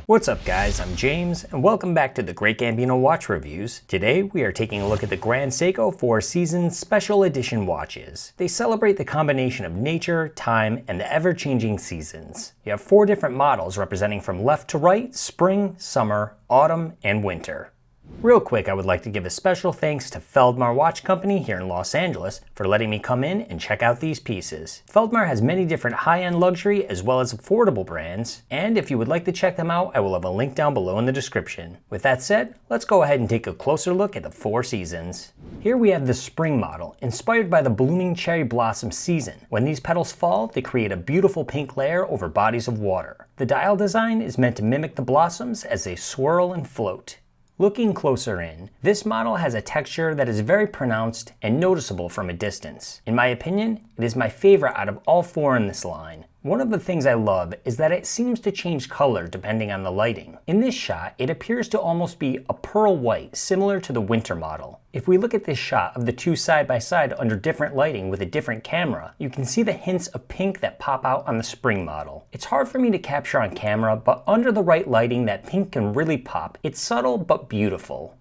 What's up guys, I'm James, and welcome back to the Great Gambino Watch Reviews. Today we are taking a look at the Grand Seiko Four Seasons Special Edition watches. They celebrate the combination of nature, time, and the ever-changing seasons. You have 4 different models representing from left to right, spring, summer, autumn, and winter. Real quick, I would like to give a special thanks to Feldmar Watch Company here in Los Angeles for letting me come in and check out these pieces. Feldmar has many different high-end luxury as well as affordable brands, and if you would like to check them out, I will have a link down below in the description. With that said, let's go ahead and take a closer look at the Four Seasons. Here we have the spring model, inspired by the blooming cherry blossom season. When these petals fall, they create a beautiful pink layer over bodies of water. The dial design is meant to mimic the blossoms as they swirl and float. Looking closer in, this model has a texture that is very pronounced and noticeable from a distance. In my opinion, it is my favorite out of all 4 in this line. One of the things I love is that it seems to change color depending on the lighting. In this shot, it appears to almost be a pearl white, similar to the winter model. If we look at this shot of the 2 side by side under different lighting with a different camera, you can see the hints of pink that pop out on the spring model. It's hard for me to capture on camera, but under the right lighting that pink can really pop. It's subtle but beautiful.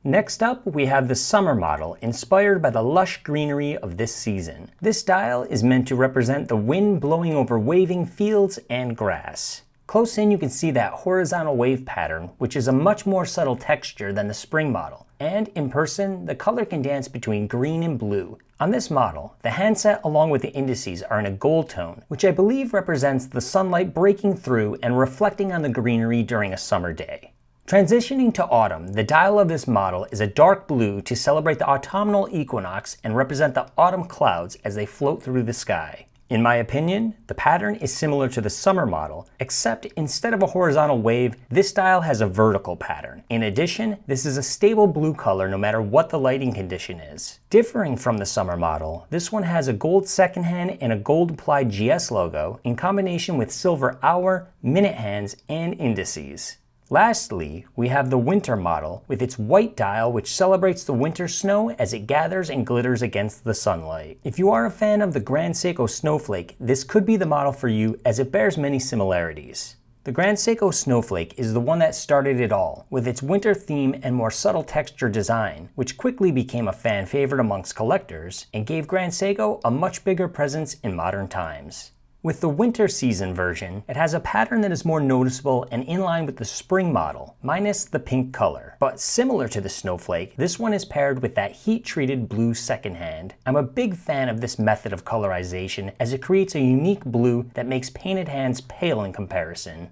Next up, we have the summer model, inspired by the lush greenery of this season. This dial is meant to represent the wind blowing over waving fields and grass. Close in, you can see that horizontal wave pattern, which is a much more subtle texture than the spring model. And in person, the color can dance between green and blue. On this model, the handset along with the indices are in a gold tone, which I believe represents the sunlight breaking through and reflecting on the greenery during a summer day. Transitioning to autumn, the dial of this model is a dark blue to celebrate the autumnal equinox and represent the autumn clouds as they float through the sky. In my opinion, the pattern is similar to the summer model, except instead of a horizontal wave, this dial has a vertical pattern. In addition, this is a stable blue color no matter what the lighting condition is. Differing from the summer model, this one has a gold second hand and a gold applied GS logo in combination with silver hour, minute hands, and indices. Lastly, we have the winter model with its white dial, which celebrates the winter snow as it gathers and glitters against the sunlight. If you are a fan of the Grand Seiko Snowflake, this could be the model for you as it bears many similarities. The Grand Seiko Snowflake is the one that started it all, with its winter theme and more subtle texture design, which quickly became a fan favorite amongst collectors and gave Grand Seiko a much bigger presence in modern times. With the winter season version, it has a pattern that is more noticeable and in line with the spring model, minus the pink color. But similar to the snowflake, this one is paired with that heat-treated blue second hand. I'm a big fan of this method of colorization as it creates a unique blue that makes painted hands pale in comparison.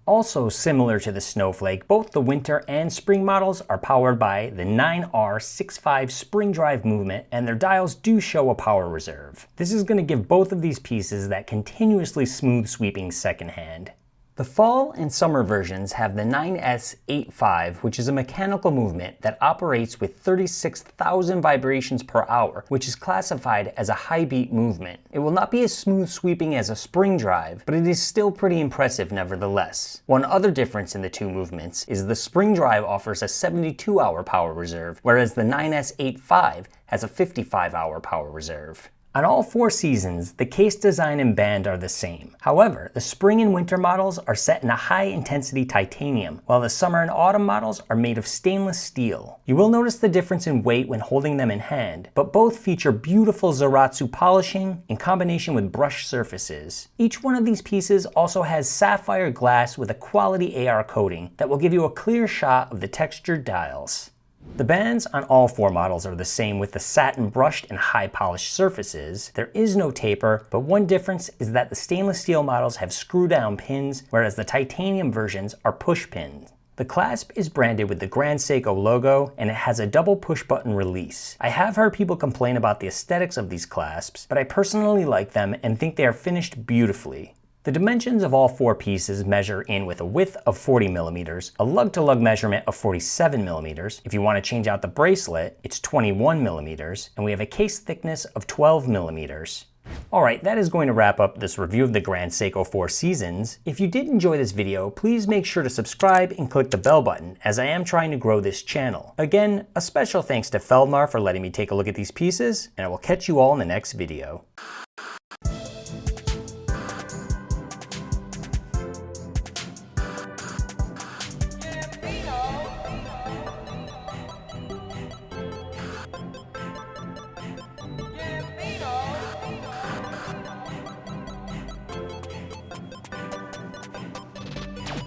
Also similar to the snowflake, both the winter and spring models are powered by the 9R65 spring drive movement, and their dials do show a power reserve. This is going to give both of these pieces that continuously smooth sweeping second hand. The fall and summer versions have the 9S85, which is a mechanical movement that operates with 36,000 vibrations per hour, which is classified as a high beat movement. It will not be as smooth sweeping as a spring drive, but it is still pretty impressive nevertheless. One other difference in the 2 movements is the spring drive offers a 72-hour power reserve, whereas the 9S85 has a 55-hour power reserve. On all 4 seasons, the case design and band are the same. However, the spring and winter models are set in a high-intensity titanium, while the summer and autumn models are made of stainless steel. You will notice the difference in weight when holding them in hand, but both feature beautiful Zaratsu polishing in combination with brushed surfaces. Each one of these pieces also has sapphire glass with a quality AR coating that will give you a clear shot of the textured dials. The bands on all 4 models are the same with the satin brushed and high polished surfaces. There is no taper, but one difference is that the stainless steel models have screw down pins, whereas the titanium versions are push pins. The clasp is branded with the Grand Seiko logo, and it has a double push button release. I have heard people complain about the aesthetics of these clasps, but I personally like them and think they are finished beautifully. The dimensions of all 4 pieces measure in with a width of 40 millimeters, a lug-to-lug measurement of 47 millimeters. If you want to change out the bracelet, it's 21 millimeters, and we have a case thickness of 12 millimeters. Alright, that is going to wrap up this review of the Grand Seiko Four Seasons. If you did enjoy this video, please make sure to subscribe and click the bell button, as I am trying to grow this channel. Again, a special thanks to Feldmar for letting me take a look at these pieces, and I will catch you all in the next video.